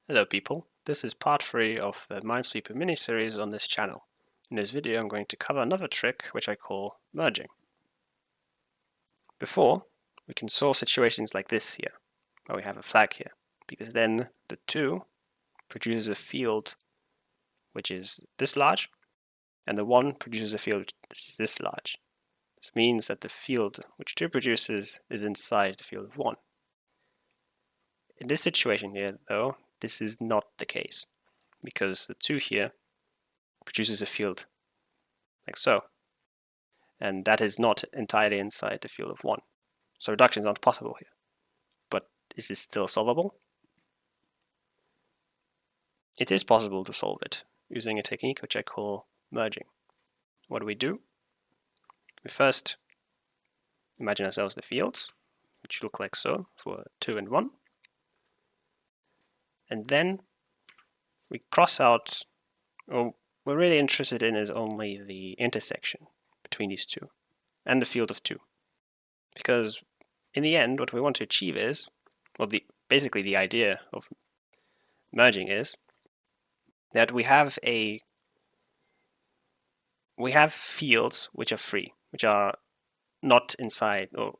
Hello people, this is part 3 of the Minesweeper mini-series on this channel. In this video I'm going to cover another trick which I call merging. Before, we can solve situations like this here, where we have a flag here, because then the 2 produces a field which is this large, and the 1 produces a field which is this large. This means that the field which 2 produces is inside the field of 1. In this situation here, though, this is not the case, because the 2 here produces a field like so, and that is not entirely inside the field of 1. So reduction is not possible here. But is this still solvable? It is possible to solve it using a technique which I call merging. What do? We first imagine ourselves the fields, which look like so for 2 and 1. And then we cross out, what we're really interested in is only the intersection between these two and the field of 2. Because in the end, what we want to achieve is, well, basically the idea of merging is that we have fields which are free, which are not inside or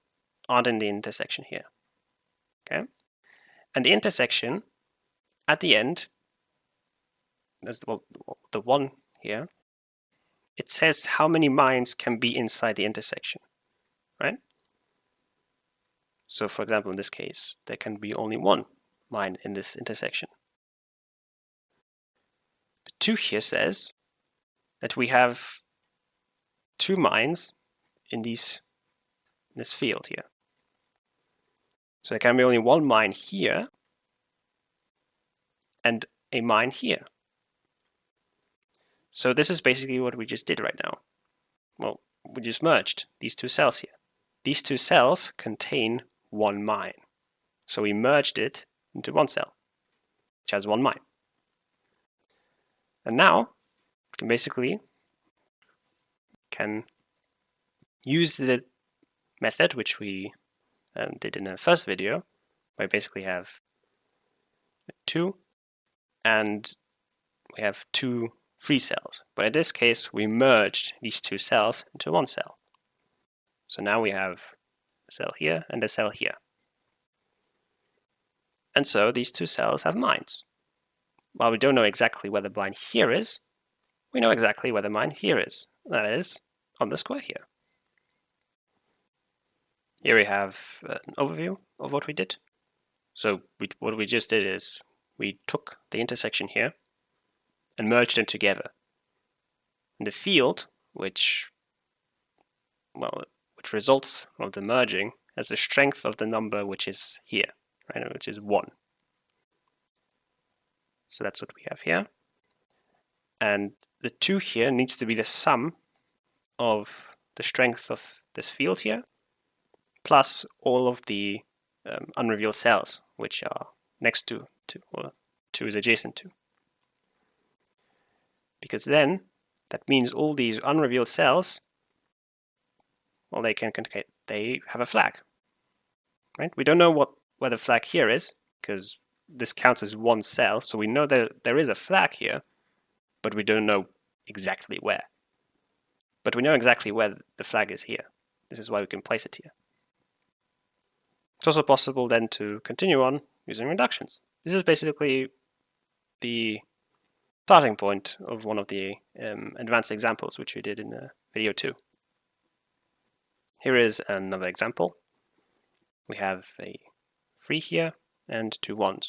aren't in the intersection here. Okay, and the intersection at the end, there's the 1 here. It says how many mines can be inside the intersection, right? So, for example, in this case, there can be only 1 mine in this intersection. The 2 here says that we have 2 mines in this field here. So there can be only 1 mine here and a mine here. So this is basically what we just did right now. Well, we just merged these 2 cells here. These 2 cells contain 1 mine. So we merged it into 1 cell, which has 1 mine. And now we can basically use the method which we did in the first video, where we basically have 2 and we have 2 free cells. But in this case, we merged these 2 cells into 1 cell. So now we have a cell here and a cell here. And so these 2 cells have mines. While we don't know exactly where the mine here is, we know exactly where the mine here is. That is, on the square here. Here we have an overview of what we did. So what we just did is we took the intersection here and merged them together. And the field, which results of the merging, has the strength of the number which is here, right, which is 1. So that's what we have here. And the 2 here needs to be the sum of the strength of this field here, plus all of the unrevealed cells, which are next to, or 2 is adjacent to. Because then, that means all these unrevealed cells, well, they have a flag, right? We don't know where the flag here is, because this counts as 1 cell, so we know that there is a flag here, but we don't know exactly where. But we know exactly where the flag is here. This is why we can place it here. It's also possible then to continue on using reductions. This is basically the starting point of one of the advanced examples which we did in video 2. Here is another example. We have a 3 here and 2 1s.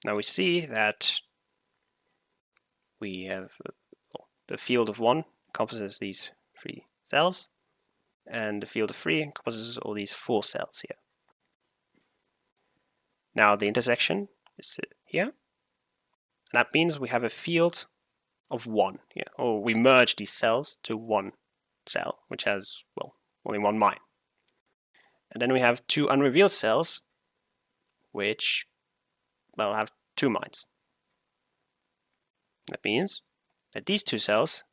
Now we see that we have the field of 1 encompasses these 3 cells, and the field of 3 encompasses all these 4 cells here. Now the intersection is here, and that means we have a field of 1 here, or we merge these cells to 1 cell, which has, well, only 1 mine. And then we have 2 unrevealed cells, which, well, have 2 mines. That means that these 2 cells,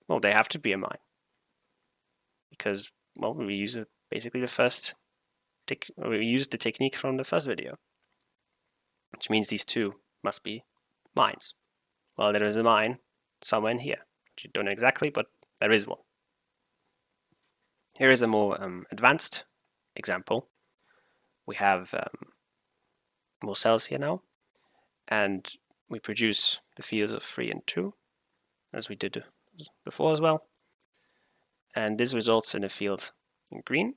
well, they have to be a mine, because, well, we use basically we used the technique from the first video. which means these two must be mines. Well, there is a mine somewhere in here, which you don't know exactly, but there is one. Here is a more advanced example. We have more cells here now, and we produce the fields of 3 and 2, as we did before as well. And this results in a field in green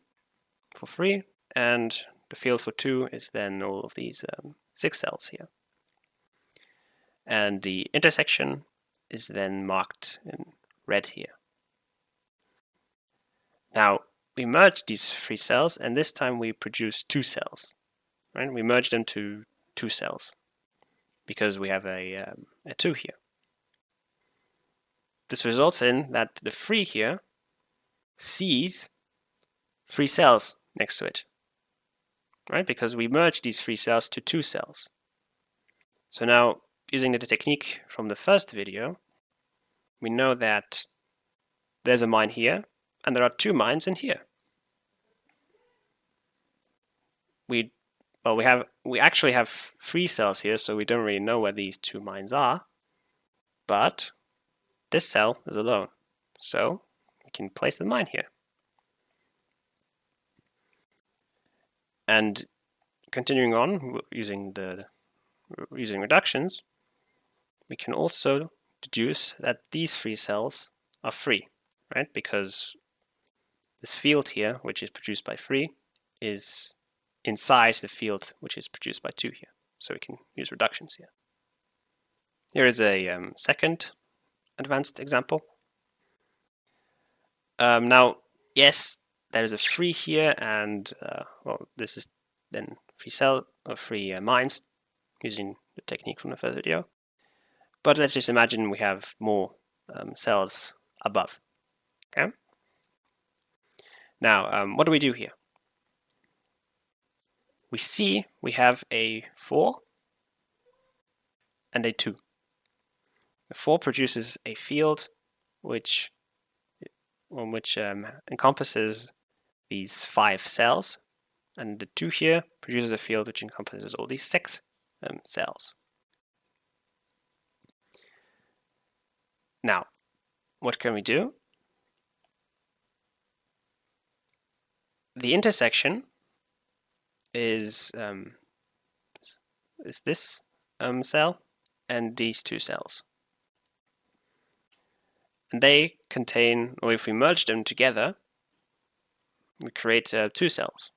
for 3, and the field for 2 is then all of these 6 cells here. And the intersection is then marked in red here. Now, we merge these 3 cells, and this time we produce 2 cells. Right? We merge them to 2 cells because we have a 2 here. This results in that the 3 here sees 3 cells next to it, right? Because we merge these 3 cells to 2 cells. So now, using the technique from the first video, we know that there's a mine here, and there are 2 mines in here. We actually have 3 cells here, so we don't really know where these 2 mines are, but this cell is alone, so we can place the mine here. And continuing on, using reductions, we can also deduce that these 3 cells are free, right? Because this field here, which is produced by 3, is inside the field which is produced by 2 here. So we can use reductions here. Here is a second advanced example. Now, yes, there is a 3 here, and well, this is then 3 mines using the technique from the first video. But let's just imagine we have more cells above. Okay. Now, what do we do here? We see we have a 4 and a 2. The 4 produces a field which encompasses these 5 cells, and the 2 here produces a field which encompasses all these 6 cells. Now, what can we do? The intersection is this cell and these 2 cells. And they contain, or if we merge them together, we create 2 cells.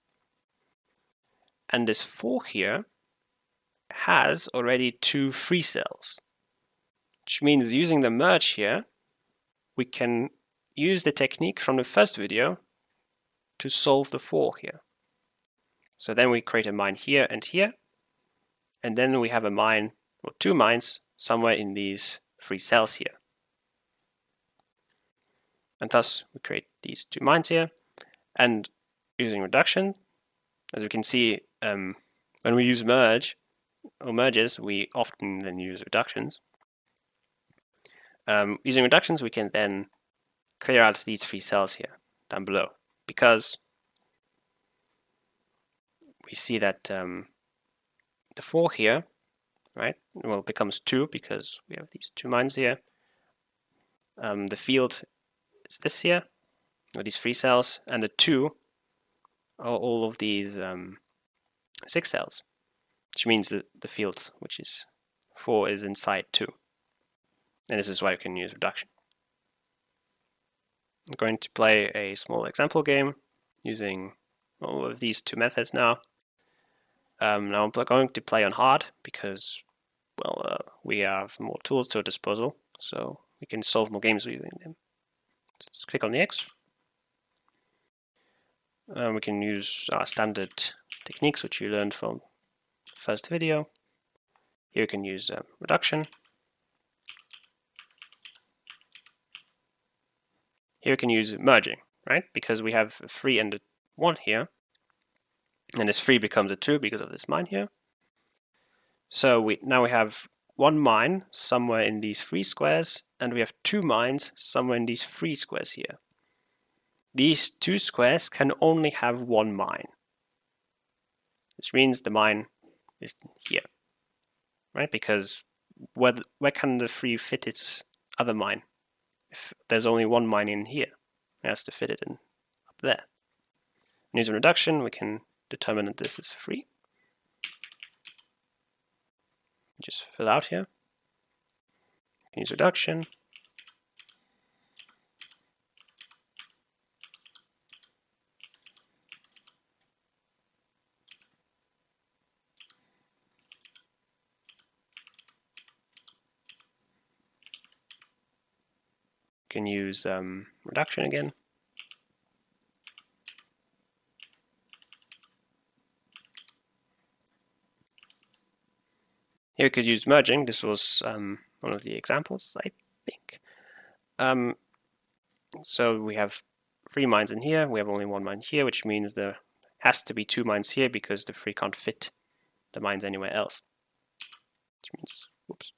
And this 4 here has already 2 free cells, which means using the merge here, we can use the technique from the first video to solve the 4 here. So then we create a mine here, and then we have a mine, or 2 mines, somewhere in these 3 cells here. And thus we create these 2 mines here, and using reduction, as we can see, when we use merge or merges, we often then use reductions. Using reductions, we can then clear out these 3 cells here down below, because we see that the 4 here, right, well, becomes 2 because we have these 2 mines here. The field is this here, or these 3 cells, and the 2 are all of these 6 cells, which means that the field, which is 4, is inside 2. And this is why you can use reduction. I'm going to play a small example game using all of these 2 methods now. Now I'm going to play on hard because, well, we have more tools to our disposal, so we can solve more games using them. Just click on the X. We can use our standard techniques, which you learned from the first video. Here you can use reduction. Here you can use merging, right? Because we have a 3 and a 1 here, and this 3 becomes a 2 because of this mine here. So now we have 1 mine somewhere in these 3 squares, and we have 2 mines somewhere in these 3 squares here. These 2 squares can only have 1 mine. This means the mine is here. right? Because where can the free fit its other mine? If there's only one mine in here, it has to fit it in up there. Using reduction, we can determine that this is free. Just fill out here. Use reduction. You can use reduction again. Here we could use merging. This was one of the examples, I think. So we have 3 mines in here. We have only 1 mine here, which means there has to be 2 mines here because the 3 can't fit the mines anywhere else. Which means, whoops.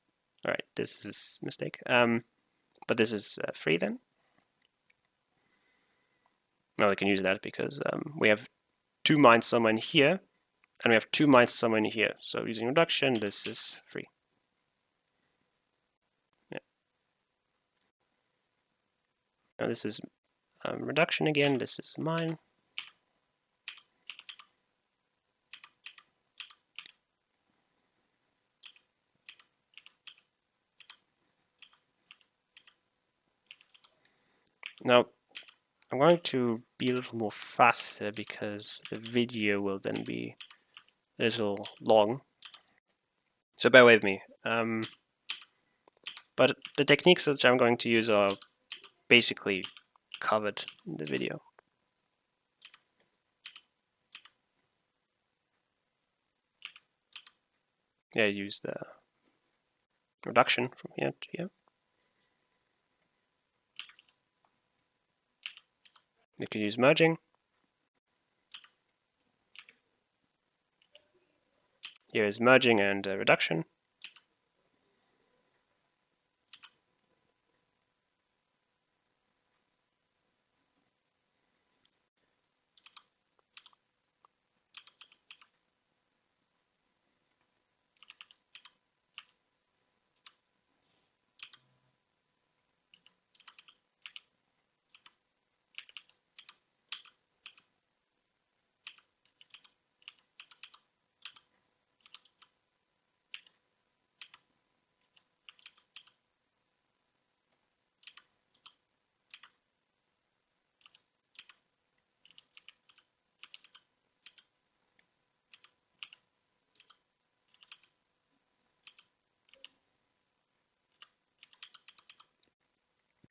All right, this is a mistake. But this is 3 then. Well, we can use that because we have 2 mines somewhere in here, and we have 2 mines somewhere in here. So using reduction, this is 3. Yeah. Now this is reduction again. This is mine. Now I'm going to be a little more faster because the video will then be a little long. So bear with me. But the techniques which I'm going to use are basically covered in the video. Yeah, use the reduction from here to here. You can use merging. Here is merging and reduction.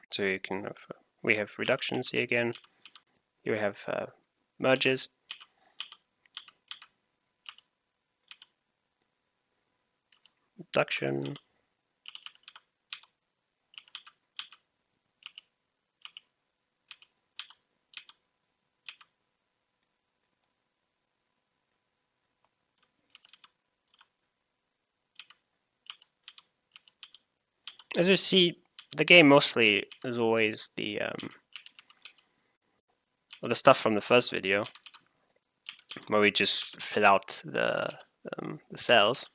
So you can have, we have reductions here again. Here we have merges. Reduction. As you see, the game mostly is always the stuff from the first video, where we just fill out the cells.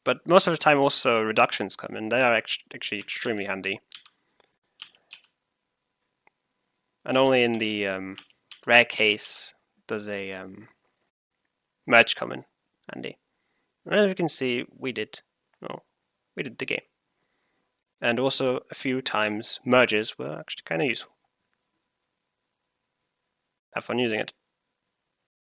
But most of the time also reductions come in. They are actually extremely handy. And only in the rare case does a merge come in handy. And as you can see, we did the game. And also a few times merges were actually kind of useful. Have fun using it.